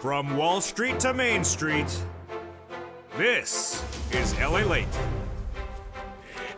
From Wall Street to Main Street, this is LALATE.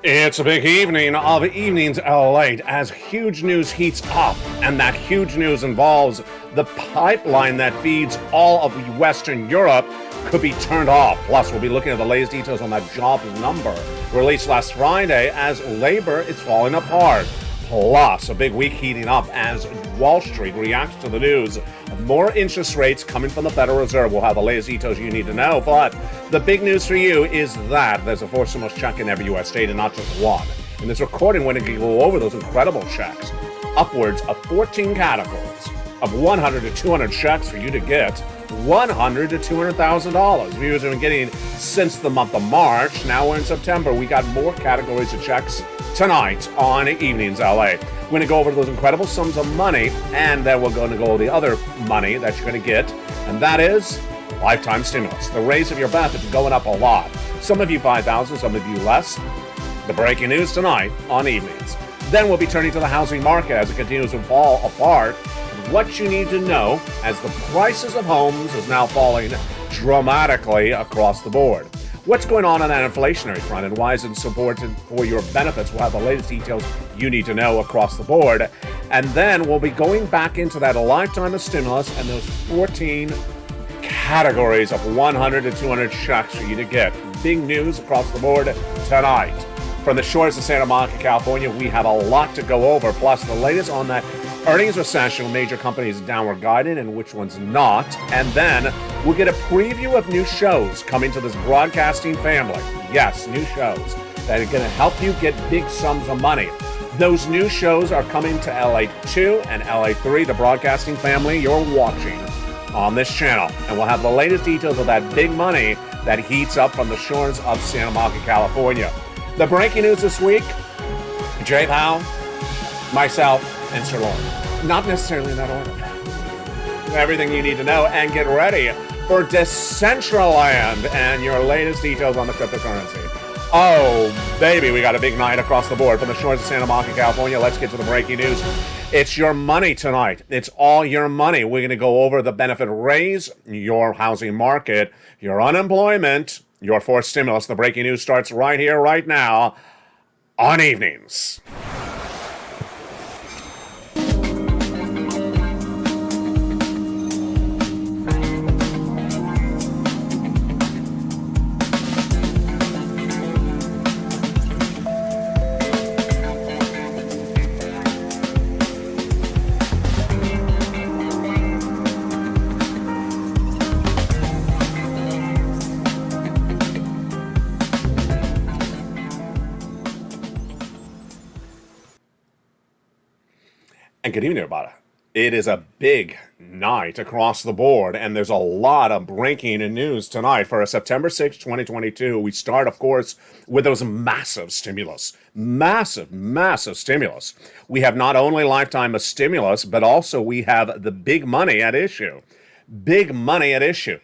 It's a big evening of evenings LALATE as huge news heats up, and that huge news involves the pipeline that feeds all of Western Europe could be turned off. Plus, we'll be looking at the latest details on that job number released last Friday as labor is falling apart. Plus, a big week heating up as Wall Street reacts to the news of more interest rates coming from the Federal Reserve. We'll have the latest details you need to know. But the big news for you is that there's a fourth stimulus check in every U.S. state and not just one. In this recording, we're going to go over those incredible checks. Upwards of 14 categories of 100 to 200 checks for you to get $100 to $200,000. Viewers have been getting since the month of March. Now we're in September. We got more categories of checks tonight on Evenings LA. We're going to go over those incredible sums of money, and then we're going to go over the other money that you're going to get, and that is lifetime stimulus. The raise of your benefits is going up a lot. Some of you 5,000, some of you less. The breaking news tonight on Evenings. Then we'll be turning to the housing market as it continues to fall apart. What you need to know as the prices of homes is now falling dramatically across the board. What's going on that inflationary front and why is it so important for your benefits? We'll have the latest details you need to know across the board. And then we'll be going back into that lifetime of stimulus and those 14 categories of 100 to 200 checks for you to get. Big news across the board tonight. From the shores of Santa Monica, California, we have a lot to go over, plus the latest on that earnings recession, major companies downward guided and which ones not. And then we'll get a preview of new shows coming to this broadcasting family. Yes, new shows that are going to help you get big sums of money. Those new shows are coming to LA2 and LA3, the broadcasting family you're watching on this channel. And we'll have the latest details of that big money that heats up from the shores of Santa Monica, California. The breaking news this week, Jay Powell, myself, and Sir Lauren. Not necessarily in that order. Everything you need to know, and get ready for Decentraland and your latest details on the cryptocurrency. Oh, baby, we got a big night across the board from the shores of Santa Monica, California. Let's get to the breaking news. It's your money tonight. It's all your money. We're going to go over the benefit raise, your housing market, your unemployment, your fourth stimulus. The breaking news starts right here, right now on Evenings. And good evening, everybody. It is a big night across the board, and there's a lot of breaking news tonight. For a September 6, 2022, we start, of course, with those massive stimulus. Massive stimulus. We have not only lifetime of stimulus, but also we have the big money at issue. Big money at issue.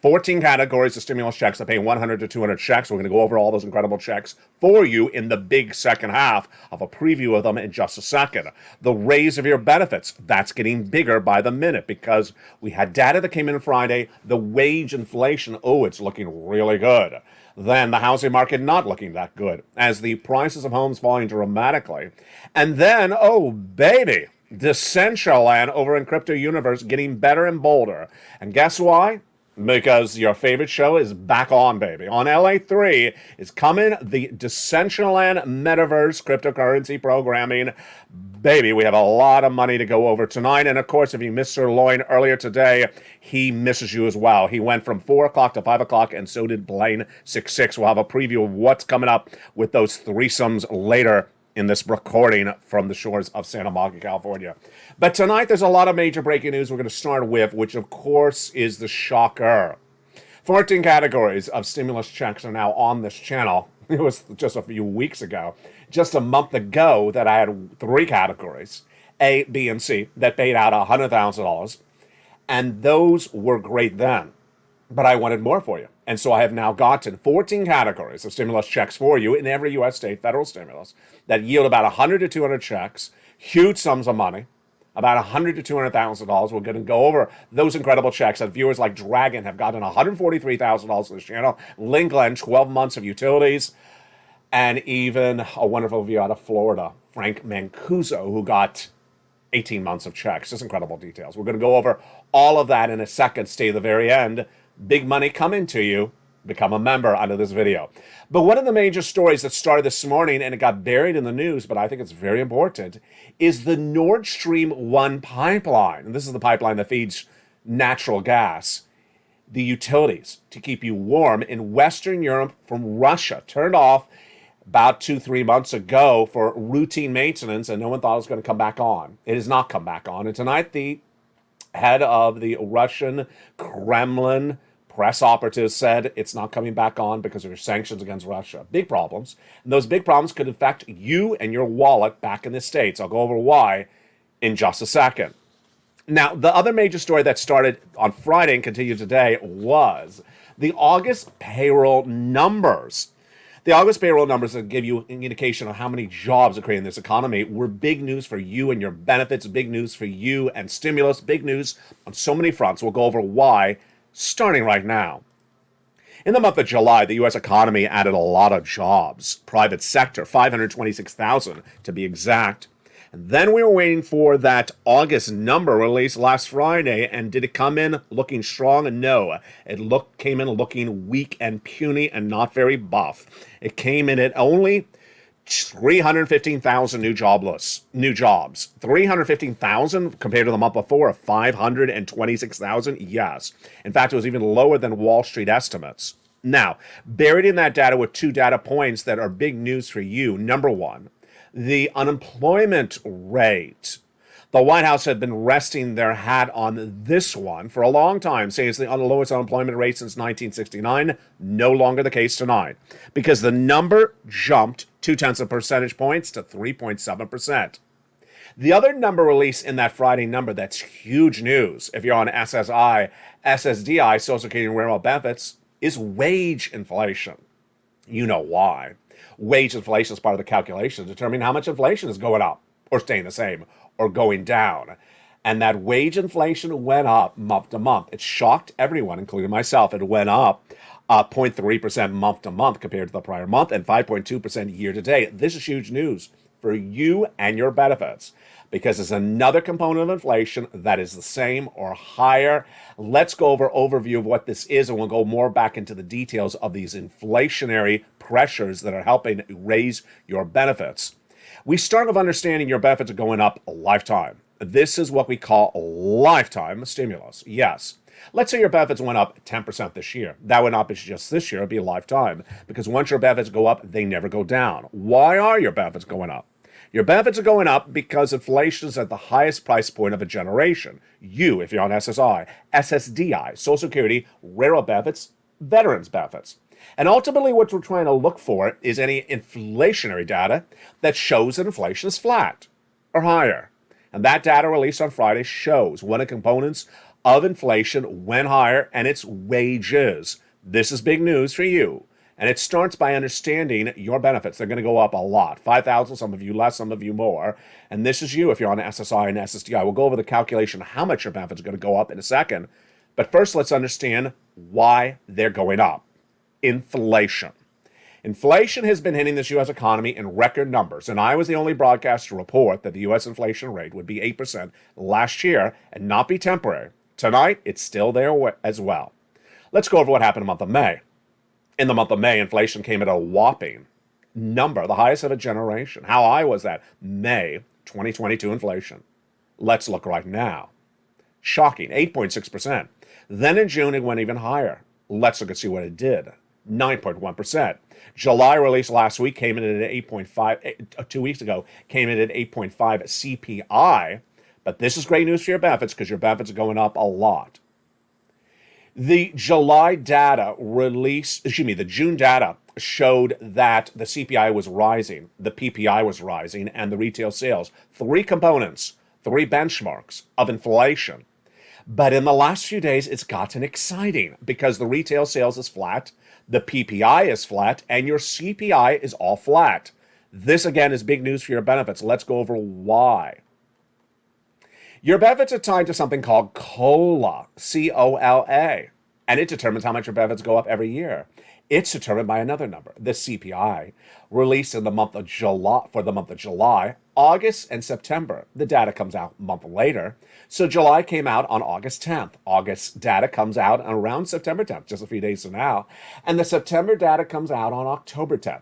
14 categories of stimulus checks that pay 100 to 200 checks. We're going to go over all those incredible checks for you in the big second half of a preview of them in just a second. The raise of your benefits, that's getting bigger by the minute because we had data that came in Friday. The wage inflation, it's looking really good. Then the housing market not looking that good as the prices of homes falling dramatically. And then, baby, Decentraland over in Crypto Universe getting better and bolder. And guess why? Because your favorite show is back on, baby. On LA3 is coming the Decentraland Metaverse cryptocurrency programming. Baby, we have a lot of money to go over tonight. And of course, if you missed Sir Loin earlier today, he misses you as well. He went from 4 o'clock to 5 o'clock, and so did Blaine 66. We'll have a preview of what's coming up with those threesomes later in this recording from the shores of Santa Monica, California. But tonight, there's a lot of major breaking news we're going to start with, which, of course, is the shocker. 14 categories of stimulus checks are now on this channel. It was just a few weeks ago, just a month ago, that I had 3 categories, A, B, and C, that paid out $100,000. And those were great then. But I wanted more for you. And so I have now gotten 14 categories of stimulus checks for you in every U.S. state, federal stimulus, that yield about 100 to 200 checks, huge sums of money. about $100,000 to $200,000. We're going to go over those incredible checks that viewers like Dragon have gotten $143,000 this channel. Linglen, 12 months of utilities. And even a wonderful view out of Florida, Frank Mancuso, who got 18 months of checks. Just incredible details. We're going to go over all of that in a second. Stay to the very end. Big money coming to you. Become a member under this video. But one of the major stories that started this morning, and it got buried in the news, but I think it's very important, is the Nord Stream 1 pipeline. And this is the pipeline that feeds natural gas, the utilities, to keep you warm in Western Europe from Russia. Turned off about 2-3 months ago for routine maintenance, and no one thought it was going to come back on. It has not come back on. And tonight, the head of the Russian Kremlin press operatives said it's not coming back on because there are sanctions against Russia. Big problems. And those big problems could affect you and your wallet back in the States. I'll go over why in just a second. Now, the other major story that started on Friday and continued today was the August payroll numbers. The August payroll numbers that give you an indication of how many jobs are created in this economy were big news for you and your benefits, big news for you and stimulus, big news on so many fronts. We'll go over why starting right now. In the month of July, the U.S. economy added a lot of jobs. Private sector, 526,000 to be exact. And then we were waiting for that August number released last Friday. And did it come in looking strong? No. It came in looking weak and puny and not very buff. It came in at only 315,000 new jobs. 315,000 compared to the month before of 526,000. Yes. In fact, it was even lower than Wall Street estimates. Now, buried in that data were two data points that are big news for you. Number one, the unemployment rate. The White House had been resting their hat on this one for a long time, saying it's the lowest unemployment rate since 1969. No longer the case tonight, because the number jumped 0.2 percentage points to 3.7%. The other number released in that Friday number that's huge news, if you're on SSI, SSDI, Social Security and Railroad Benefits, is wage inflation. You know why. Wage inflation is part of the calculation to determine how much inflation is going up or staying the same or going down. And that wage inflation went up month to month. It shocked everyone, including myself. It went up 0.3% month to month compared to the prior month and 5.2% year to date. This is huge news for you and your benefits because it's another component of inflation that is the same or higher. Let's go over overview of what this is, and we'll go more back into the details of these inflationary pressures that are helping raise your benefits. We start with understanding your benefits are going up a lifetime. This is what we call a lifetime stimulus. Yes. Let's say your benefits went up 10% this year. That would not be just this year, it'd be a lifetime. Because once your benefits go up, they never go down. Why are your benefits going up? Your benefits are going up because inflation is at the highest price point of a generation. You, if you're on SSI, SSDI, Social Security, railroad benefits, veterans benefits. And ultimately what we're trying to look for is any inflationary data that shows that inflation is flat or higher. And that data released on Friday shows one of the components of inflation went higher, and it's wages. This is big news for you. And it starts by understanding your benefits. They're going to go up a lot. 5,000, some of you less, some of you more. And this is you if you're on SSI and SSDI. We'll go over the calculation of how much your benefits are going to go up in a second. But first, let's understand why they're going up. Inflation. Inflation has been hitting this U.S. economy in record numbers, and I was the only broadcaster to report that the U.S. inflation rate would be 8% last year and not be temporary. Tonight, it's still there as well. Let's go over what happened in the month of May. In the month of May, inflation came at a whopping number, the highest of a generation. How high was that? May 2022 inflation. Let's look right now. Shocking, 8.6%. Then in June, it went even higher. Let's look and see what it did. 9.1%. July release last week came in at 8.5, 2 weeks ago, came in at 8.5 CPI. But this is great news for your benefits because your benefits are going up a lot. The July data the June data showed that the CPI was rising, the PPI was rising, and the retail sales. Three components, three benchmarks of inflation. But in the last few days, it's gotten exciting because the retail sales is flat, the PPI is flat, and your CPI is all flat. This, again, is big news for your benefits. Let's go over why. Your benefits are tied to something called COLA, COLA, and it determines how much your benefits go up every year. It's determined by another number, the CPI, released in the month of July for the month of July, August, and September. The data comes out a month later. So July came out on August 10th. August data comes out around September 10th, just a few days from now. And the September data comes out on October 10th.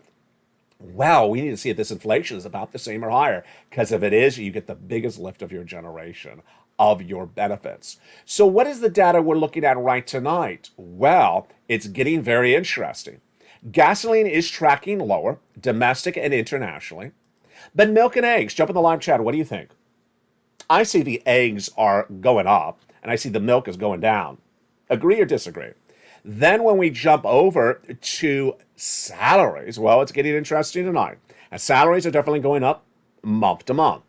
Well, we need to see if this inflation is about the same or higher, because if it is, you get the biggest lift of your generation of your benefits. So what is the data we're looking at right tonight? Well, it's getting very interesting. Gasoline is tracking lower, domestic and internationally. But milk and eggs, jump in the live chat. What do you think? I see the eggs are going up, and I see the milk is going down. Agree or disagree? Then when we jump over to salaries, well, it's getting interesting tonight. And salaries are definitely going up month to month.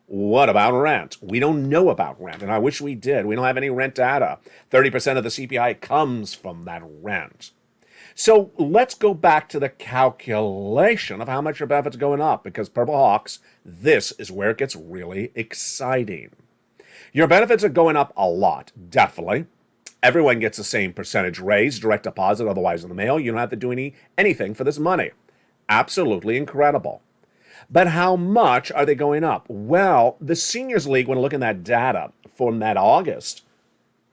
What about rent? We don't know about rent, and I wish we did. We don't have any rent data. 30% of the CPI comes from that rent. So let's go back to the calculation of how much your benefits are going up, because Purple Hawks, this is where it gets really exciting. Your benefits are going up a lot, definitely. Everyone gets the same percentage raise, direct deposit, otherwise in the mail. You don't have to do anything for this money. Absolutely incredible. But how much are they going up? Well, the Seniors League, when looking at data from that August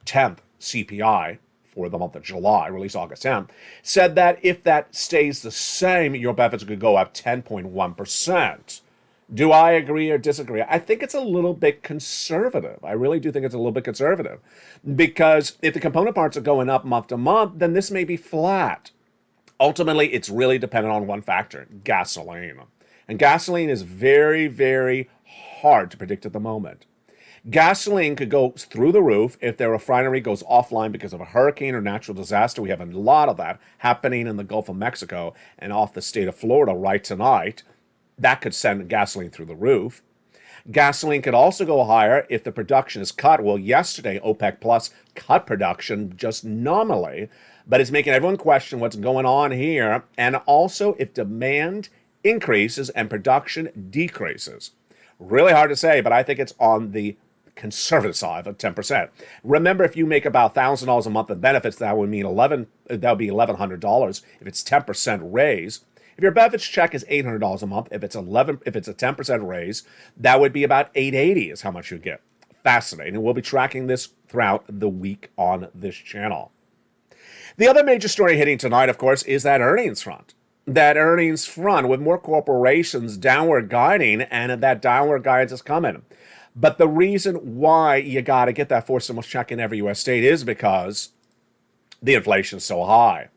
10th CPI for the month of July, released August 10th, said that if that stays the same, your benefits could go up 10.1%. Do I agree or disagree? I think it's a little bit conservative. I really do think it's a little bit conservative. Because if the component parts are going up month to month, then this may be flat. Ultimately, it's really dependent on one factor, gasoline. And gasoline is very, very hard to predict at the moment. Gasoline could go through the roof if their refinery goes offline because of a hurricane or natural disaster. We have a lot of that happening in the Gulf of Mexico and off the state of Florida right tonight. That could send gasoline through the roof. Gasoline could also go higher if the production is cut. Well, yesterday, OPEC Plus cut production just nominally, but it's making everyone question what's going on here. And also if demand increases and production decreases. Really hard to say, but I think it's on the conservative side of 10%. Remember, if you make about $1,000 a month in benefits, that would mean that would be $1,100 if it's 10% raise. If your benefits check is $800 a month, if it's a 10% raise, that would be about $880 is how much you get. Fascinating. We'll be tracking this throughout the week on this channel. The other major story hitting tonight, of course, is that earnings front. That earnings front with more corporations downward guiding, and that downward guidance is coming. But the reason why you got to get that fourth stimulus check in every U.S. state is because the inflation is so high.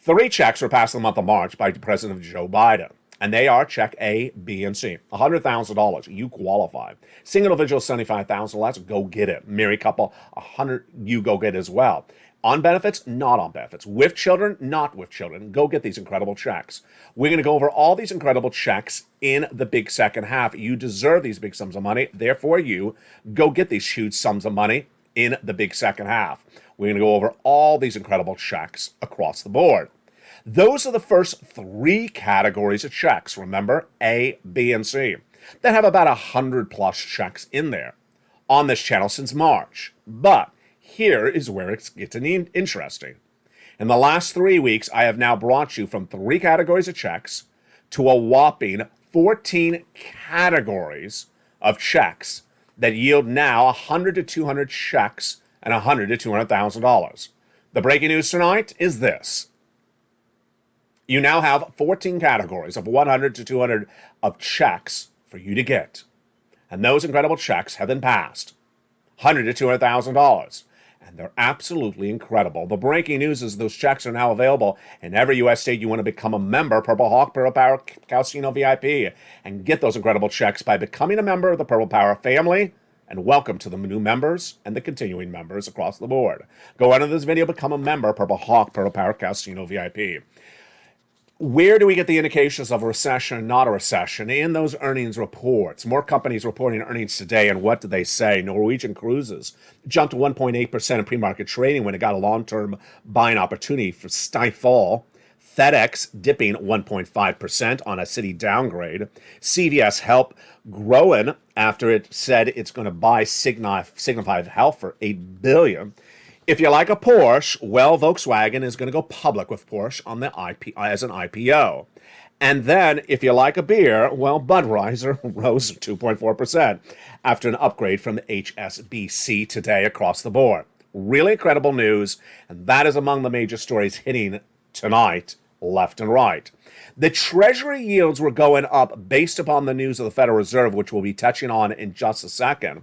3 checks were passed in the month of March by President Joe Biden, and they are check A, B, and C. $100,000, you qualify. Single individual, $75,000, let's go get it. Married couple, $100,000, you go get it as well. On benefits, not on benefits. With children, not with children. Go get these incredible checks. We're going to go over all these incredible checks in the big second half. You deserve these big sums of money. Therefore, you go get these huge sums of money in the big second half. We're going to go over all these incredible checks across the board. Those are the first 3 categories of checks. Remember, A, B, and C. That have about 100 plus checks in there on this channel since March. But here is where it gets interesting. In the last 3 weeks, I have now brought you from 3 categories of checks to a whopping 14 categories of checks that yield now 100 to 200 checks and $100 to $200,000. The breaking news tonight is this. You now have 14 categories of 100 to 200 of checks for you to get. And those incredible checks have been passed. $100 to $200,000. And they're absolutely incredible. The breaking news is those checks are now available in every U.S. state you want to become a member, Purple Hawk, Purple Power, Casino VIP, and get those incredible checks by becoming a member of the Purple Power family. And welcome to the new members and the continuing members across the board. Go under this video, become a member, Purple Hawk, Purple Power, Casino VIP. Where do we get the indications of a recession and not a recession? In those earnings reports. More companies reporting earnings today, and what do they say? Norwegian Cruises jumped 1.8% in pre-market trading when it got a long-term buying opportunity for Skyfall. FedEx dipping 1.5% on a Citi downgrade. CVS Health growing after it said it's going to buy Signify Health for $8 billion. If you like a Porsche, well, Volkswagen is going to go public with Porsche on the as an IPO. And then, if you like a beer, well, Budweiser rose 2.4% after an upgrade from the HSBC today across the board. Really incredible news, and that is among the major stories hitting tonight, left and right. The Treasury yields were going up based upon the news of the Federal Reserve, which we'll be touching on in just a second.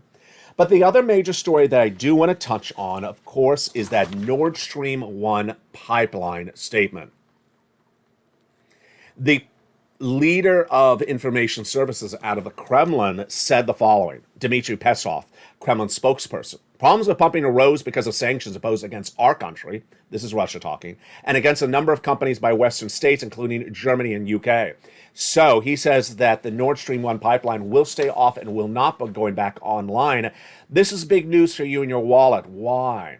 But the other major story that I do want to touch on, of course, is that Nord Stream 1 pipeline statement. The leader of information services out of the Kremlin said the following. Dmitry Peskov, Kremlin spokesperson. Problems with pumping arose because of sanctions imposed against our country, this is Russia talking, and against a number of companies by Western states, including Germany and UK. So he says that the Nord Stream 1 pipeline will stay off and will not be going back online. This is big news for you and your wallet. Why?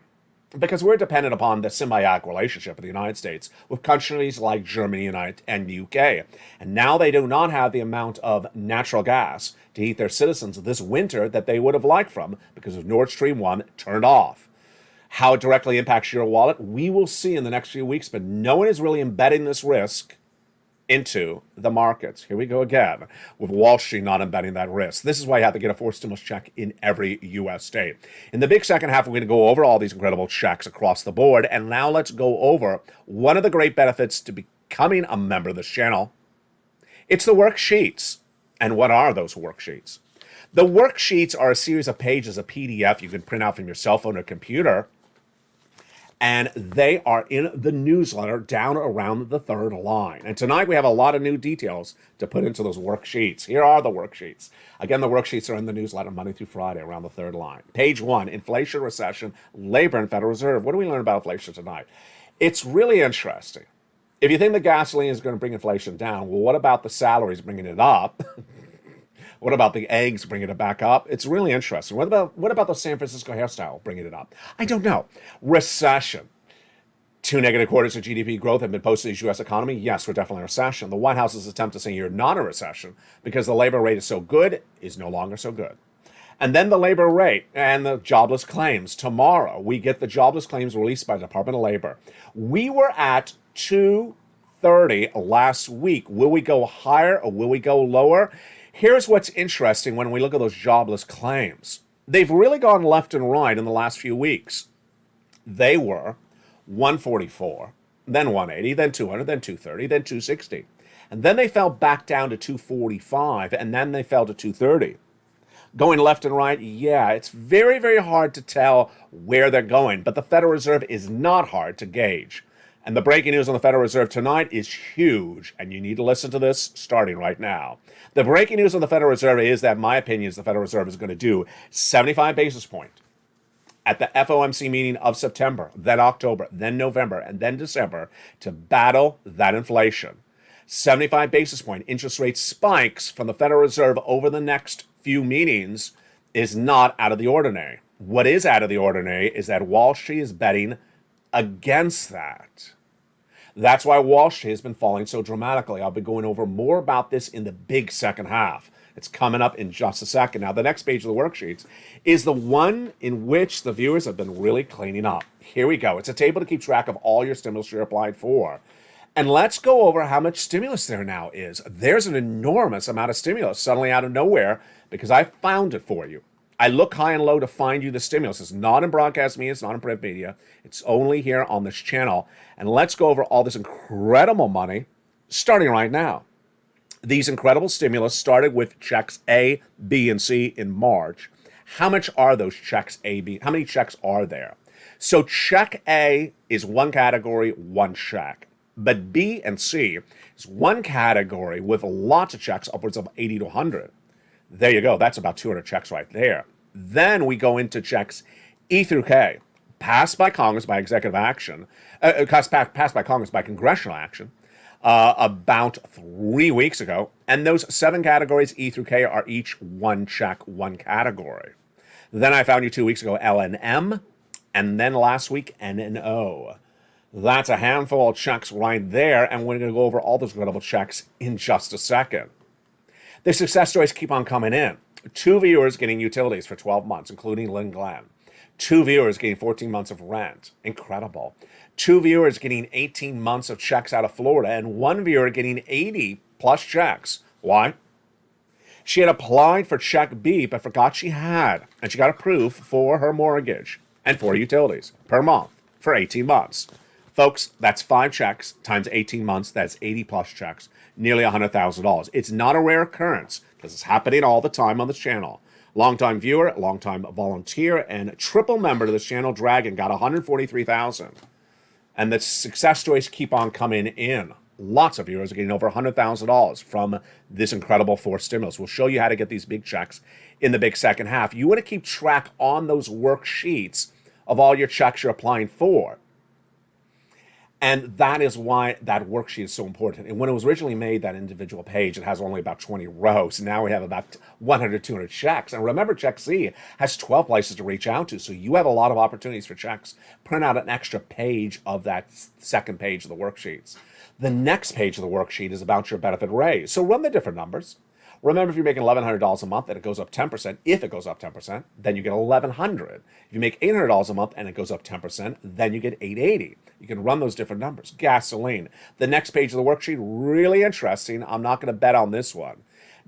Because we're dependent upon the symbiotic relationship of the United States with countries like Germany and the UK. And now they do not have the amount of natural gas to heat their citizens this winter that they would have liked from because of Nord Stream 1 turned off. How it directly impacts your wallet, we will see in the next few weeks, but no one is really embedding this risk into the markets. Here we go again, with Wall Street not embedding that risk. This is why you have to get a forced stimulus check in every U.S. state. In the big second half, we're going to go over all these incredible checks across the board. And now let's go over one of the great benefits to becoming a member of this channel. It's the worksheets. And what are those worksheets? The worksheets are a series of pages, a PDF you can print out from your cell phone or computer. And they are in the newsletter down around the third line. And tonight we have a lot of new details to put into those worksheets. Here are the worksheets. Again, the worksheets are in the newsletter Monday through Friday around the third line. Page 1, inflation, recession, labor, and Federal Reserve. What do we learn about inflation tonight? It's really interesting. If you think the gasoline is going to bring inflation down, well, what about the salaries bringing it up? What about the eggs bringing it back up? It's really interesting. What about the San Francisco hairstyle bringing it up? I don't know. Recession. 2 negative quarters of GDP growth have been posted in the U.S. economy. Yes, we're definitely in a recession. The White House's attempt to say you're not in a recession because the labor rate is so good is no longer so good. And then the labor rate and the jobless claims. Tomorrow, we get the jobless claims released by the Department of Labor. We were at 230 last week. Will we go higher or will we go lower? Here's what's interesting when we look at those jobless claims. They've really gone left and right in the last few weeks. They were 144, then 180, then 200, then 230, then 260. And then they fell back down to 245, and then they fell to 230. Going left and right, yeah, it's very, very hard to tell where they're going, but the Federal Reserve is not hard to gauge. And the breaking news on the Federal Reserve tonight is huge, and you need to listen to this starting right now. The breaking news on the Federal Reserve is that my opinion is the Federal Reserve is going to do 75 basis points at the FOMC meeting of September, then October, then November, and then December to battle that inflation. 75 basis point interest rate spikes from the Federal Reserve over the next few meetings is not out of the ordinary. What is out of the ordinary is that Wall Street is betting against that. That's why Wall Street has been falling so dramatically. I'll be going over more about this in the big second half. It's coming up in just a second. Now, the next page of the worksheets is the one in which the viewers have been really cleaning up. Here we go. It's a table to keep track of all your stimulus you're applied for. And let's go over how much stimulus there now is. There's an enormous amount of stimulus suddenly out of nowhere because I found it for you. I look high and low to find you the stimulus. It's not in broadcast media. It's not in print media. It's only here on this channel. And let's go over all this incredible money starting right now. These incredible stimulus started with checks A, B, and C in March. How much are those checks A, B? How many checks are there? So check A is one category, one check. But B and C is one category with lots of checks, upwards of 80 to 100. There you go. That's about 200 checks right there. Then we go into checks E through K, passed by Congress by executive action, passed by Congress by congressional action about 3 weeks ago. And those 7 categories, E through K, are each one check, one category. Then I found you 2 weeks ago L and M, and then last week N and O. That's a handful of checks right there, and we're going to go over all those incredible checks in just a second. The success stories keep on coming in. 2 viewers getting utilities for 12 months, including Lynn Glenn. 2 viewers getting 14 months of rent. Incredible. 2 viewers getting 18 months of checks out of Florida, and 1 viewer getting 80 plus checks. Why? She had applied for check B, but forgot she had, and she got approved for her mortgage and 4 utilities per month for 18 months. Folks, that's 5 checks times 18 months. That's 80 plus checks, nearly $100,000. It's not a rare occurrence because it's happening all the time on this channel. Longtime viewer, longtime volunteer, and triple member to this channel, Dragon, got $143,000. And the success stories keep on coming in. Lots of viewers are getting over $100,000 from this incredible forced stimulus. We'll show you how to get these big checks in the big second half. You want to keep track on those worksheets of all your checks you're applying for. And that is why that worksheet is so important. And when it was originally made, that individual page, it has only about 20 rows. Now we have about 100, 200 checks. And remember, Check C has 12 places to reach out to. So you have a lot of opportunities for checks. Print out an extra page of that second page of the worksheets. The next page of the worksheet is about your benefit raise. So run the different numbers. Remember, if you're making $1,100 a month and it goes up 10%, if it goes up 10%, then you get $1,100. If you make $800 a month and it goes up 10%, then you get $880. You can run those different numbers. Gasoline. The next page of the worksheet, really interesting. I'm not going to bet on this one.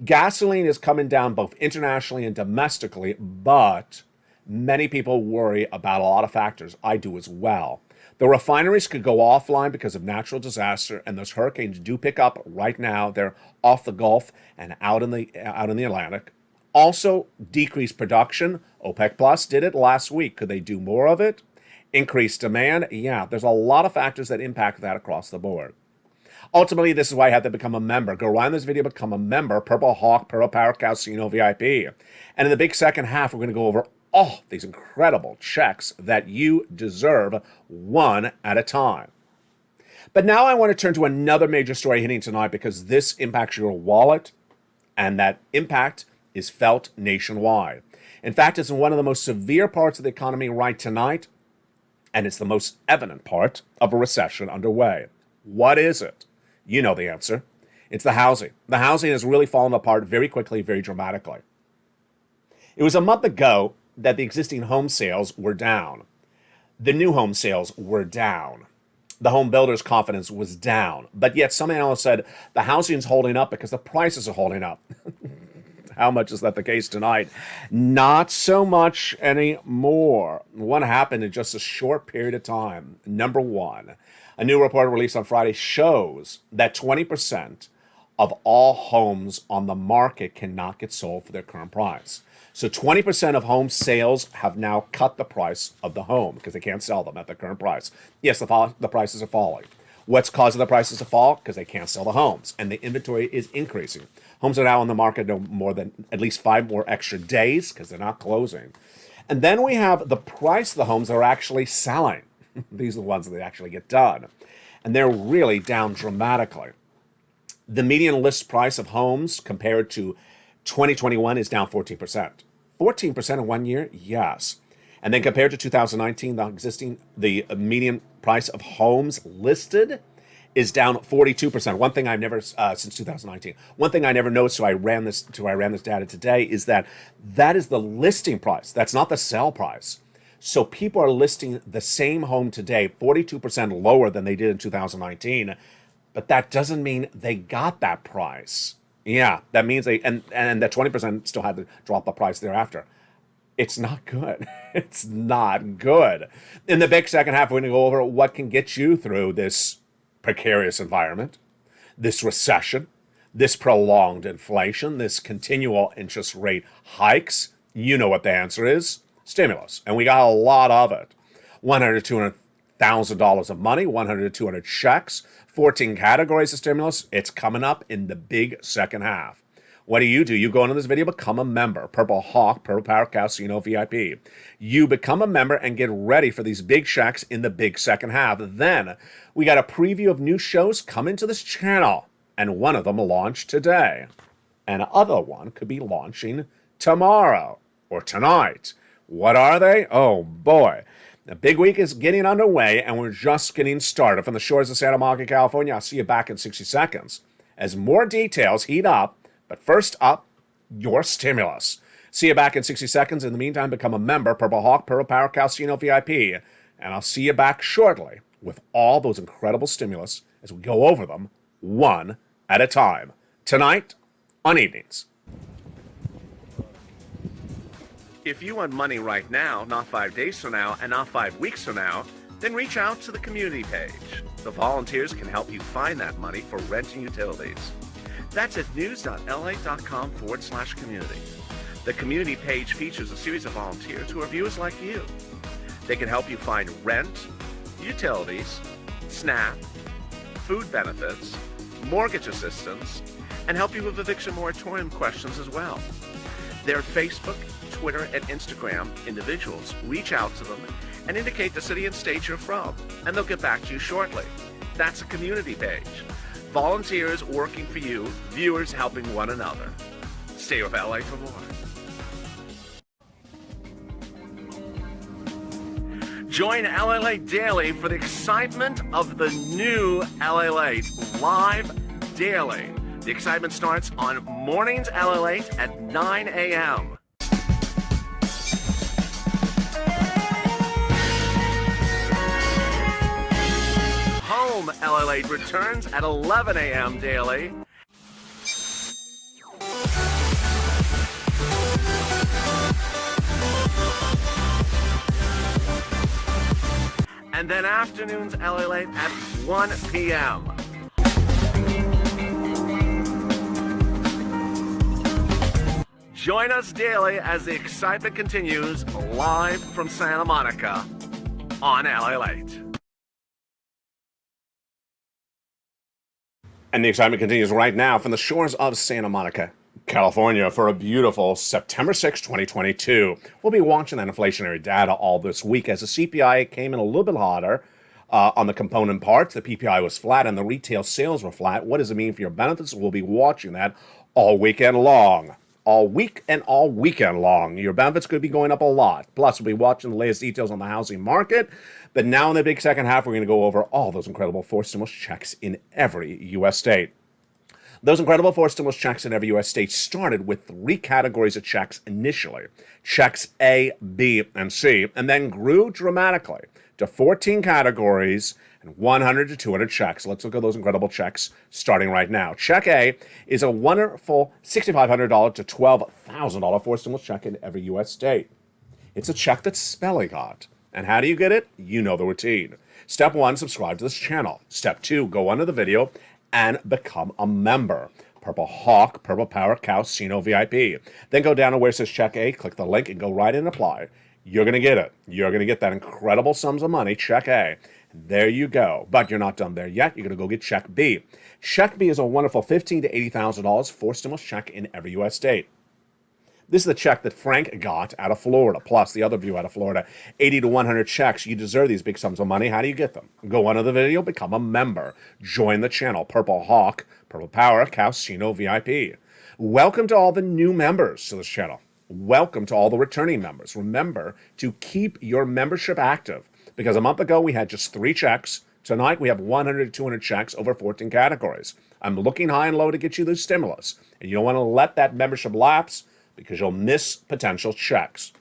Gasoline is coming down both internationally and domestically, but many people worry about a lot of factors. I do as well. The refineries could go offline because of natural disaster, and those hurricanes do pick up right now. They're off the Gulf and out in the Atlantic. Also, decreased production. OPEC Plus did it last week. Could they do more of it? Increased demand? Yeah, there's a lot of factors that impact that across the board. Ultimately, this is why you have to become a member. Go around this video, become a member. Purple Hawk, Pearl Power Casino VIP. And in the big second half, we're going to go over all these incredible checks that you deserve one at a time. But now I want to turn to another major story hitting tonight because this impacts your wallet, and that impact is felt nationwide. In fact, it's in one of the most severe parts of the economy right tonight, and it's the most evident part of a recession underway. What is it? You know the answer. It's the housing. The housing has really fallen apart very quickly, very dramatically. It was a month ago that the existing home sales were down. The new home sales were down. The home builders' confidence was down. But yet some analysts said the housing's holding up because the prices are holding up. How much is that the case tonight? Not so much anymore. What happened in just a short period of time? Number one, a new report released on Friday shows that 20% of all homes on the market cannot get sold for their current price. So 20% of home sales have now cut the price of the home because they can't sell them at the current price. Yes, the prices are falling. What's causing the prices to fall? Because they can't sell the homes, and the inventory is increasing. Homes are now on the market no more than at least 5 more extra days because they're not closing. And then we have the price of the homes that are actually selling. These are the ones that actually get done. And they're really down dramatically. The median list price of homes compared to 2021 is down 14%. 14% in 1 year? Yes. And then compared to 2019, the median price of homes listed is down 42%. One thing I've never since 2019. One thing I never noticed till I ran this data today is that is the listing price. That's not the sell price. So people are listing the same home today 42% lower than they did in 2019, but that doesn't mean they got that price. Yeah, that means and that 20% still had to drop the price thereafter. It's not good. It's not good. In the big second half, we're going to go over what can get you through this precarious environment, this recession, this prolonged inflation, this continual interest rate hikes. You know what the answer is. Stimulus. And we got a lot of it. $100,000 to $200,000 of money, 100 to 200 checks, 14 categories of stimulus. It's coming up in the big second half. What do? You go into this video, become a member. Purple Hawk, Purple Power Casino VIP. You become a member and get ready for these big checks in the big second half. Then we got a preview of new shows coming to this channel. And one of them will launch today. And another one could be launching tomorrow or tonight. What are they? Oh boy. The big week is getting underway, and we're just getting started. From the shores of Santa Monica, California, I'll see you back in 60 seconds as more details heat up. But first up, your stimulus. See you back in 60 seconds. In the meantime, become a member, Purple Hawk, Purple Power, Calcino VIP. And I'll see you back shortly with all those incredible stimulus as we go over them one at a time. Tonight on Evenings. If you want money right now, not 5 days from now, and not 5 weeks from now, then reach out to the community page. The volunteers can help you find that money for rent and utilities. That's at news.la.com/community. The community page features a series of volunteers who are viewers like you. They can help you find rent, utilities, SNAP, food benefits, mortgage assistance, and help you with eviction moratorium questions as well. Their Facebook, Twitter, and Instagram individuals reach out to them and indicate the city and state you're from, and they'll get back to you shortly. That's a community page. Volunteers working for you, viewers helping one another. Stay with LA for more. Join LALATE Daily for the excitement of the new LALATE live daily. The excitement starts on mornings LALATE at 9 a.m. Home LALATE returns at 11 a.m. daily. And then afternoons LALATE at 1 p.m. Join us daily as the excitement continues live from Santa Monica on LALATE. And the excitement continues right now from the shores of Santa Monica, California, for a beautiful September 6, 2022. We'll be watching that inflationary data all this week as the CPI came in a little bit hotter on the component parts. The PPI was flat and the retail sales were flat. What does it mean for your benefits? We'll be watching that all weekend long. All week and all weekend long. Your benefits could be going up a lot. Plus, we'll be watching the latest details on the housing market. But now in the big second half, we're going to go over all those incredible forced stimulus checks in every U.S. state. Those incredible forced stimulus checks in every U.S. state started with 3 categories of checks initially. Checks A, B, and C, and then grew dramatically to 14 categories and 100 to 200 checks. Let's look at those incredible checks starting right now. Check A is a wonderful $6,500 to $12,000 forced stimulus check in every U.S. state. It's a check that's spelling hot. And how do you get it? You know the routine. Step 1, subscribe to this channel. Step 2, go under the video and become a member. Purple Hawk, Purple Power, Calcino VIP. Then go down to where it says Check A, click the link, and go right in and apply. You're going to get it. You're going to get that incredible sums of money, Check A. There you go. But you're not done there yet. You're going to go get Check B. Check B is a wonderful $15,000 to $80,000 forced stimulus check in every U.S. state. This is the check that Frank got out of Florida, plus the other view out of Florida. 80 to 100 checks. You deserve these big sums of money. How do you get them? Go under the video, become a member. Join the channel. Purple Hawk, Purple Power, Calcino VIP. Welcome to all the new members to this channel. Welcome to all the returning members. Remember to keep your membership active, because a month ago we had just 3 checks. Tonight we have 100 to 200 checks over 14 categories. I'm looking high and low to get you the stimulus, and you don't want to let that membership lapse, because you'll miss potential checks.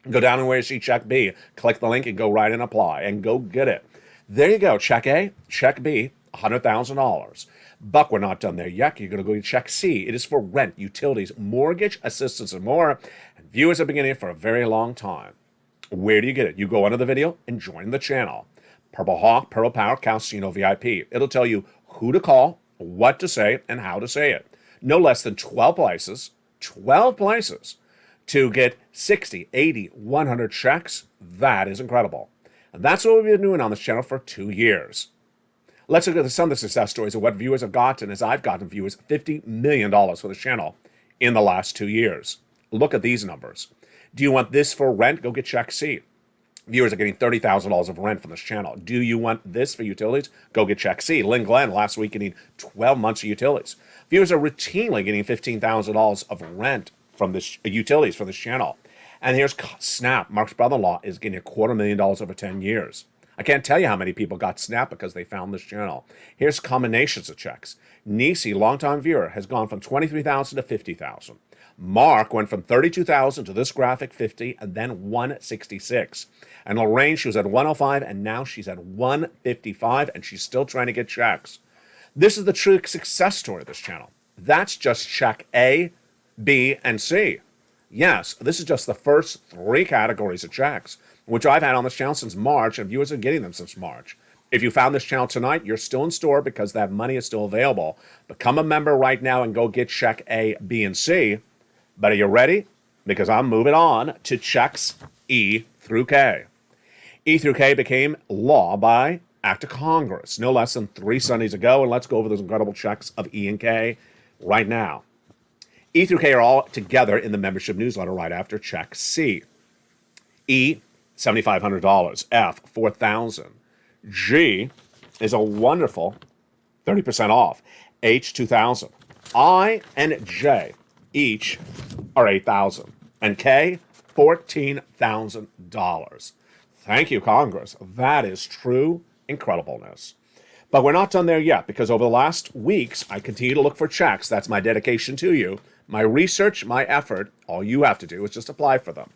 Go down and where you see Check B, click the link and go right and apply and go get it. There you go. Check A, Check B, $100,000. But we're not done there yet. You're going to go to Check C. It is for rent, utilities, mortgage assistance, and more. And viewers have been getting it for a very long time. Where do you get it? You go under the video and join the channel. Purple Hawk, Purple Power, Calcino VIP. It'll tell you who to call, what to say, and how to say it. No less than 12 places to get 60, 80, 100 checks. That is incredible. And that's what we've been doing on this channel for 2 years. Let's look at some of the success stories of what viewers have gotten, as I've gotten viewers $50 million for this channel in the last 2 years. Look at these numbers. Do you want this for rent? Go get Check C. Viewers are getting $30,000 of rent from this channel. Do you want this for utilities? Go get Check C. Lynn Glenn last week getting 12 months of utilities. Viewers are routinely getting $15,000 of rent from this utilities from this channel. And here's Snap. Mark's brother-in-law is getting $250,000 over 10 years. I can't tell you how many people got Snap because they found this channel. Here's combinations of checks. Nisi, longtime viewer, has gone from 23,000 to 50,000. Mark went from 32,000 to this graphic 50 and then 166. And Lorraine, she was at 105 and now she's at 155 and she's still trying to get checks. This is the true success story of this channel. That's just check A, B, and C. Yes, this is just the first 3 categories of checks, which I've had on this channel since March, and viewers are getting them since March. If you found this channel tonight, you're still in store because that money is still available. Become a member right now and go get check A, B, and C. But are you ready? Because I'm moving on to checks E through K. E through K became law by Act of Congress no less than 3 Sundays ago, and let's go over those incredible checks of E and K right now. E through K are all together in the membership newsletter right after check C. E, $7,500. F, $4,000. G is a wonderful 30% off. H, $2,000. I and J each are $8,000. And K, $14,000. Thank you, Congress. That is true incredibleness. But we're not done there yet, because over the last weeks, I continue to look for checks. That's my dedication to you. My research, my effort, all you have to do is just apply for them.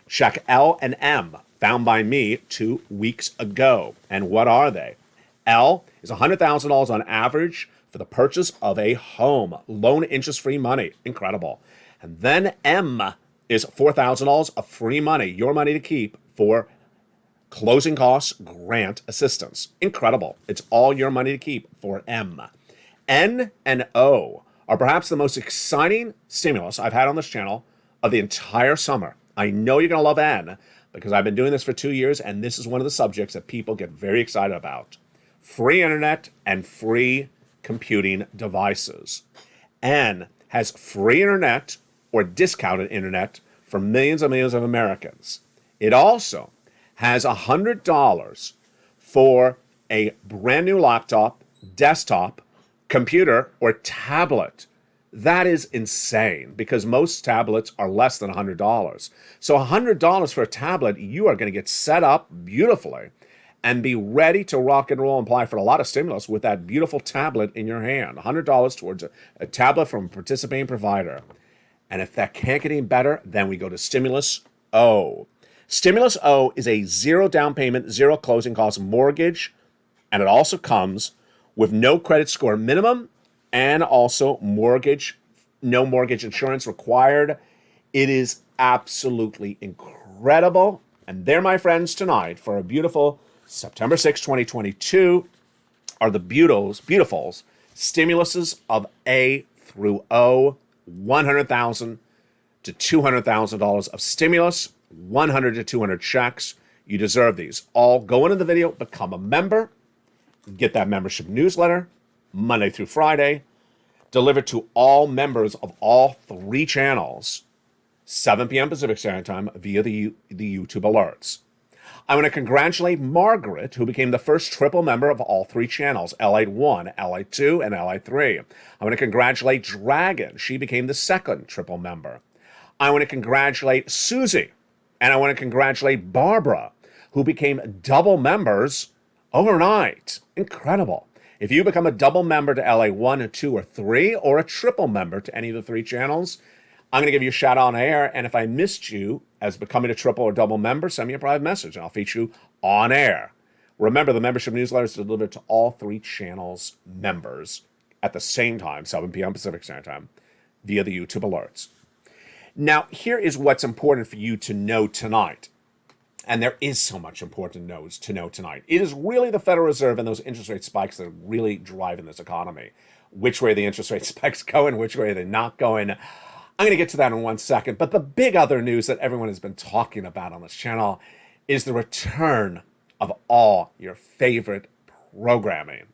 Check L and M, found by me 2 weeks ago. And what are they? L is $100,000 on average for the purchase of a home. Loan interest-free money. Incredible. And then M is $4,000 of free money, your money to keep for closing costs grant assistance. Incredible. It's all your money to keep for M. N and O are perhaps the most exciting stimulus I've had on this channel of the entire summer. I know you're going to love N because I've been doing this for 2 years, and this is one of the subjects that people get very excited about. Free internet and free computing devices. N has free internet or discounted internet for millions and millions of Americans. It also has $100 for a brand new laptop, desktop, computer, or tablet. That is insane because most tablets are less than $100. So $100 for a tablet, you are going to get set up beautifully and be ready to rock and roll and apply for a lot of stimulus with that beautiful tablet in your hand. $100 towards a tablet from a participating provider. And if that can't get any better, then we go to Stimulus O. Stimulus O is a 0 down payment, 0 closing cost mortgage, and it also comes with no credit score minimum and also no mortgage insurance required. It is absolutely incredible. And there, my friends, tonight for a beautiful September 6, 2022 are the beautifuls, stimuluses of A through O, $100,000 to $200,000 of stimulus, 100 to 200 checks. You deserve these. All go into the video, become a member, get that membership newsletter Monday through Friday, delivered to all members of all 3 channels, 7 p.m. Pacific Standard Time via the YouTube alerts. I want to congratulate Margaret, who became the first triple member of all 3 channels, LALATE 1, LALATE 2, and LALATE 3. I want to congratulate Dragon. She became the second triple member. I want to congratulate Susie. And I want to congratulate Barbara, who became double members overnight. Incredible. If you become a double member to LA 1, 2, or 3, or a triple member to any of the 3 channels, I'm going to give you a shout out on air. And if I missed you as becoming a triple or double member, send me a private message and I'll feature you on air. Remember, the membership newsletter is delivered to all 3 channels members at the same time, 7 p.m. Pacific Standard Time, via the YouTube alerts. Now, here is what's important for you to know tonight. And there is so much important to know tonight. It is really the Federal Reserve and those interest rate spikes that are really driving this economy. Which way the interest rate spikes going, which way they're not going. I'm going to get to that in 1 second. But the big other news that everyone has been talking about on this channel is the return of all your favorite programming.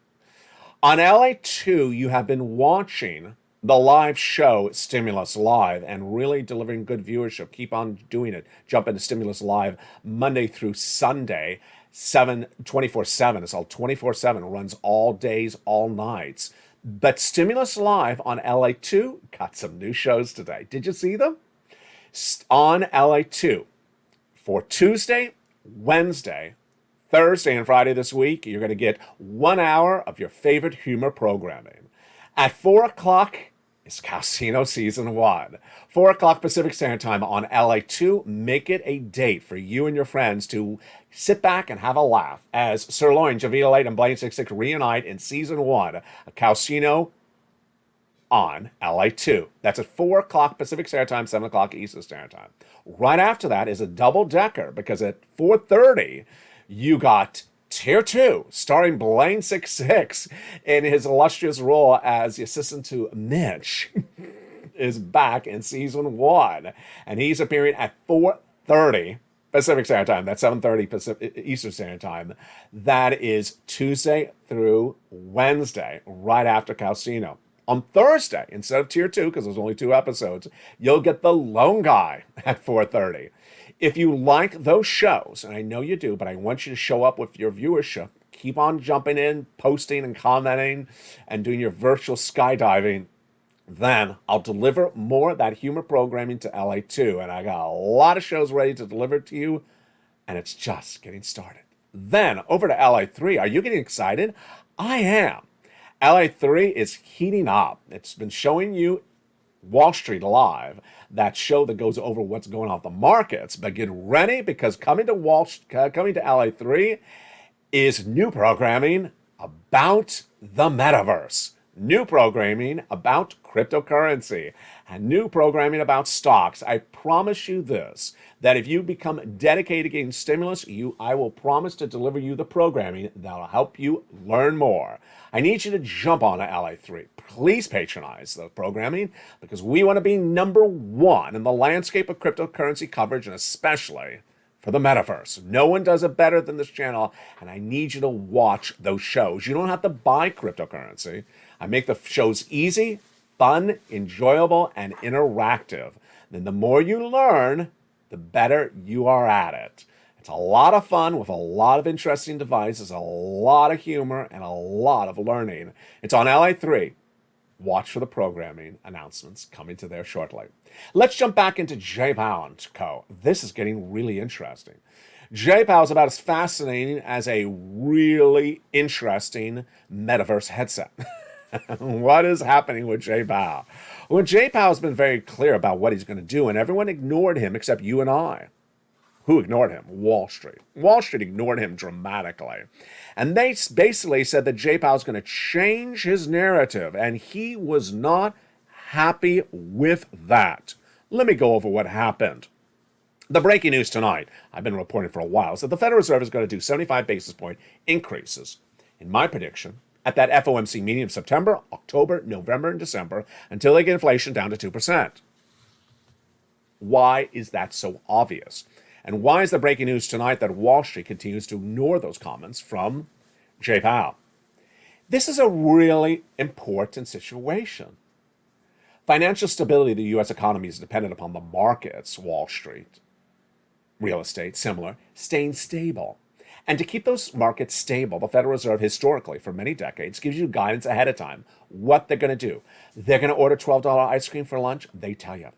On LA2, you have been watching the live show Stimulus Live and really delivering good viewership. Keep on doing it. Jump into Stimulus Live Monday through Sunday, 24/7. It's all 24/7. It runs all days, all nights. But Stimulus Live on LA2 got some new shows today. Did you see them? on LA2 for Tuesday, Wednesday, Thursday, and Friday this week. You're going to get 1 hour of your favorite humor programming. At 4 o'clock is Casino Season 1. 4 o'clock Pacific Standard Time on LA2. Make it a date for you and your friends to sit back and have a laugh as Sirloin, Javita Light, and Blaine 66 reunite in Season 1 of Casino on LA2. That's at 4 o'clock Pacific Standard Time, 7 o'clock Eastern Standard Time. Right after that is a double-decker, because at 4:30, you got Tier 2, starring Blaine 66 in his illustrious role as the assistant to Mitch, is back in Season 1. And he's appearing at 4:30 Pacific Standard Time. That's 7:30 Pacific Eastern Standard Time. That is Tuesday through Wednesday, right after Casino. On Thursday, instead of Tier 2, because there's only 2 episodes, you'll get The Lone Guy at 4:30. If you like those shows, and I know you do, but I want you to show up with your viewership, keep on jumping in, posting and commenting, and doing your virtual skydiving, then I'll deliver more of that humor programming to LA2. And I got a lot of shows ready to deliver to you, and it's just getting started. Then, over to LA3. Are you getting excited? I am. LA3 is heating up. It's been showing you Wall Street Live, that show that goes over what's going on with the markets. But get ready, because coming to LA3 is new programming about the metaverse, new programming about cryptocurrency, and new programming about stocks. I promise you this, that if you become dedicated against stimulus, I will promise to deliver you the programming that will help you learn more. I need you to jump on to LA3. Please patronize the programming, because we want to be number 1 in the landscape of cryptocurrency coverage, and especially for the metaverse. No one does it better than this channel, and I need you to watch those shows. You don't have to buy cryptocurrency. I make the shows easy, fun, enjoyable, and interactive. Then the more you learn, the better you are at it. It's a lot of fun with a lot of interesting devices, a lot of humor, and a lot of learning. It's on LA3. Watch for the programming announcements coming to there shortly. Let's jump back into J-Pow & Co. This is getting really interesting. J-Pow is about as fascinating as a really interesting metaverse headset. What is happening with J-Pow? Well, J-Pow has been very clear about what he's going to do, and everyone ignored him except you and I. Who ignored him? Wall Street. Wall Street ignored him dramatically. And they basically said that J-Pow is going to change his narrative, and he was not happy with that. Let me go over what happened. The breaking news tonight, I've been reporting for a while, is that the Federal Reserve is going to do 75 basis point increases, in my prediction, at that FOMC meeting of September, October, November, and December, until they get inflation down to 2%. Why is that so obvious? And why is the breaking news tonight that Wall Street continues to ignore those comments from J-Pow? This is a really important situation. Financial stability of the U.S. economy is dependent upon the markets, Wall Street, real estate, similar, staying stable. And to keep those markets stable, the Federal Reserve historically, for many decades, gives you guidance ahead of time what they're going to do. They're going to order $12 ice cream for lunch, they tell you.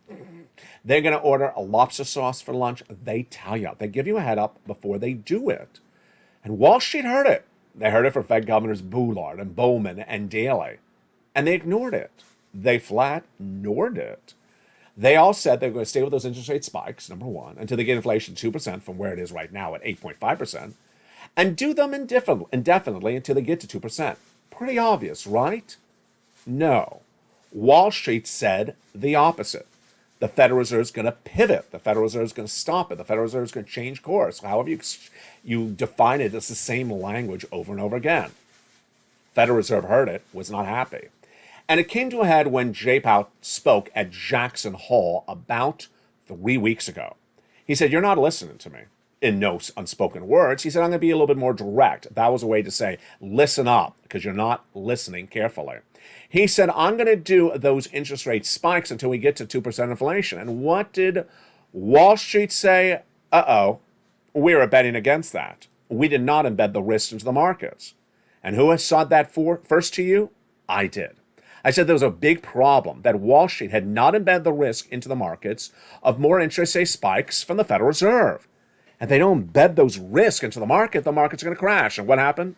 They're going to order a lobster sauce for lunch, they tell you. They give you a head up before they do it. And Wall Street heard it. They heard it from Fed Governors Bullard and Bowman and Daly. And they ignored it. They flat ignored it. They all said they're going to stay with those interest rate spikes, number one, until they get inflation 2% from where it is right now at 8.5%, and do them indefinitely until they get to 2%. Pretty obvious, right? No. Wall Street said the opposite. The Federal Reserve is going to pivot. The Federal Reserve is going to stop it. The Federal Reserve is going to change course. However you define it, it's the same language over and over again. Federal Reserve heard it, was not happy. And it came to a head when J-Pow spoke at Jackson Hole about 3 weeks ago. He said, "You're not listening to me." In no unspoken words, he said, "I'm going to be a little bit more direct." That was a way to say, listen up, because you're not listening carefully. He said, "I'm going to do those interest rate spikes until we get to 2% inflation." And what did Wall Street say? We were betting against that. We did not embed the risk into the markets. And who has said that first to you? I did. I said there was a big problem that Wall Street had not embedded the risk into the markets of more interest rate spikes from the Federal Reserve. And they don't embed those risks into the market's going to crash. And what happened?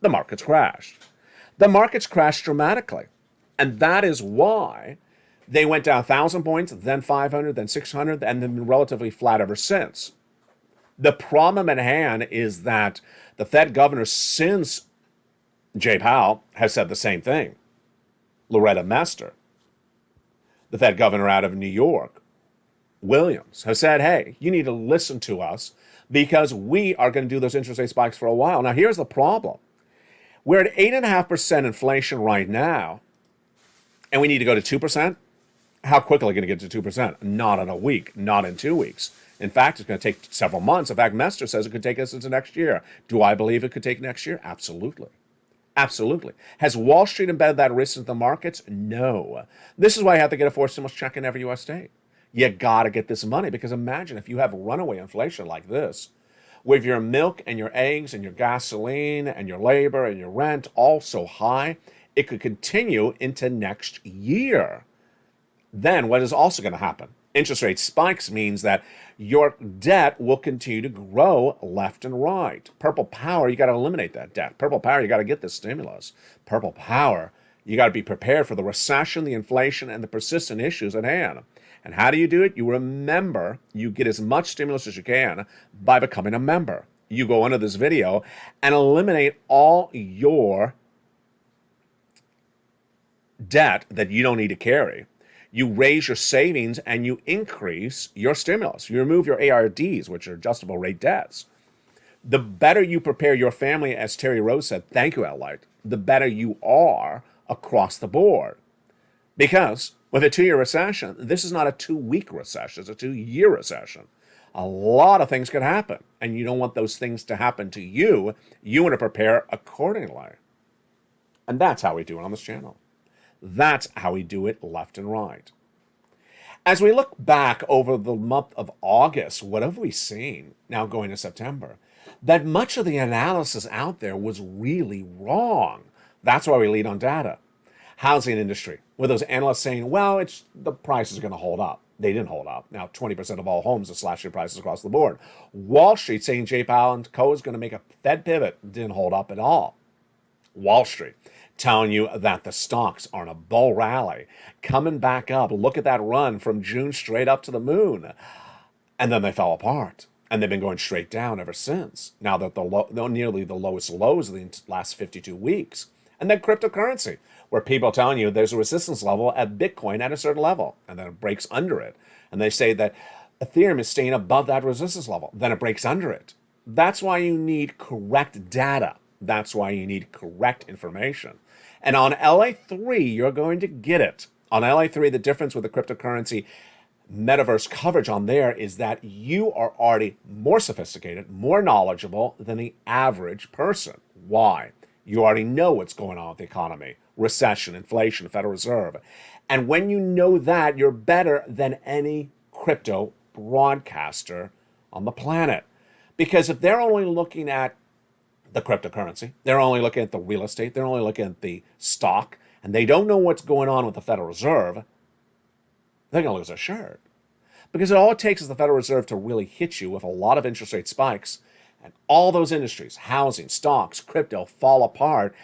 The markets crashed. The markets crashed dramatically. And that is why they went down 1,000 points, then 500, then 600, and then been relatively flat ever since. The problem at hand is that the Fed governor since Jay Powell has said the same thing. Loretta Mester, the Fed governor out of New York, Williams, has said, hey, you need to listen to us because we are going to do those interest rate spikes for a while. Now, here's the problem. We're at 8.5% inflation right now, and we need to go to 2%. How quickly are we going to get to 2%? Not in a week, not in 2 weeks. In fact, it's going to take several months. In fact, Mester says it could take us into next year. Do I believe it could take next year? Absolutely. Absolutely. Has Wall Street embedded that risk into the markets? No. This is why you have to get a forced stimulus check in every U.S. state. You got to get this money because imagine if you have runaway inflation like this, with your milk and your eggs and your gasoline and your labor and your rent all so high, it could continue into next year. Then what is also going to happen? Interest rate spikes means that your debt will continue to grow left and right. Purple power, you got to eliminate that debt. Purple power, you got to get the stimulus. Purple power, you got to be prepared for the recession, the inflation, and the persistent issues at hand. And how do you do it? You remember, you get as much stimulus as you can by becoming a member. You go into this video and eliminate all your debt that you don't need to carry. You raise your savings and you increase your stimulus. You remove your ARDs, which are adjustable rate debts. The better you prepare your family, as Terry Rose said, thank you, LALATE, the better you are across the board. Because with a 2-year recession, this is not a 2-week recession, it's a 2-year recession. A lot of things could happen, and you don't want those things to happen to you. You want to prepare accordingly. And that's how we do it on this channel. That's how we do it left and right. As we look back over the month of August, what have we seen now going to September? That much of the analysis out there was really wrong. That's why we lead on data. Housing industry, with those analysts saying, well, the price is going to hold up. They didn't hold up. Now, 20% of all homes are slashing prices across the board. Wall Street saying Jay Powell and co. is going to make a Fed pivot. Didn't hold up at all. Wall Street telling you that the stocks are in a bull rally, coming back up. Look at that run from June straight up to the moon. And then they fell apart. And they've been going straight down ever since. Now that they're nearly the lowest lows of the last 52 weeks. And then cryptocurrency, where people are telling you there's a resistance level at Bitcoin at a certain level. And then it breaks under it. And they say that Ethereum is staying above that resistance level. Then it breaks under it. That's why you need correct data. That's why you need correct information. And on LA3, you're going to get it. On LA3, the difference with the cryptocurrency metaverse coverage on there is that you are already more sophisticated, more knowledgeable than the average person. Why? You already know what's going on with the economy, recession, inflation, Federal Reserve. And when you know that, you're better than any crypto broadcaster on the planet. Because if they're only looking at the cryptocurrency, they're only looking at the real estate, they're only looking at the stock, and they don't know what's going on with the Federal Reserve, they're going to lose their shirt. Because all it takes is the Federal Reserve to really hit you with a lot of interest rate spikes, and all those industries, housing, stocks, crypto, fall apart.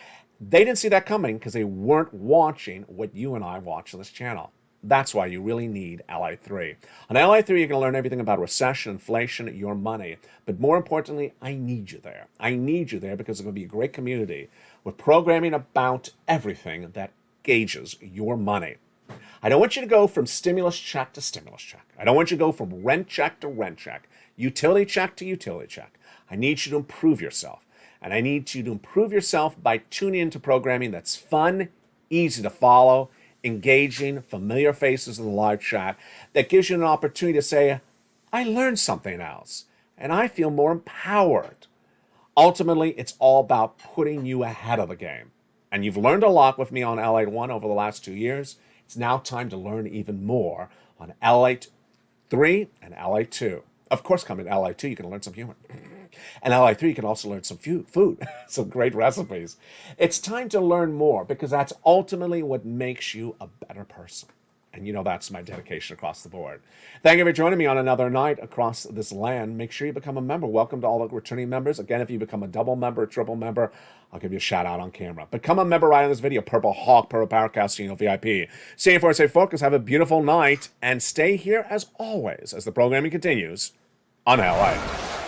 They didn't see that coming because they weren't watching what you and I watch on this channel. That's why you really need LA3. On LA3, you're going to learn everything about recession, inflation, your money. But more importantly, I need you there. I need you there because it's going to be a great community with programming about everything that gauges your money. I don't want you to go from stimulus check to stimulus check. I don't want you to go from rent check to rent check, utility check to utility check. I need you to improve yourself. And I need you to improve yourself by tuning into programming that's fun, easy to follow, engaging, familiar faces in the live chat that gives you an opportunity to say, I learned something else, and I feel more empowered. Ultimately, it's all about putting you ahead of the game. And you've learned a lot with me on LA1 over the last 2 years. It's now time to learn even more on LA3 and LA2. Of course, coming to LA2, you can learn some humor. And LA3, you can also learn some food, some great recipes. It's time to learn more because that's ultimately what makes you a better person. And you know that's my dedication across the board. Thank you for joining me on another night across this land. Make sure you become a member. Welcome to all the returning members. Again, if you become a double member, triple member, I'll give you a shout out on camera. Become a member right in this video. Purple Hawk, Purple Powercast, VIP. Stay informed, stay focused, have a beautiful night, and stay here as always as the programming continues on LA.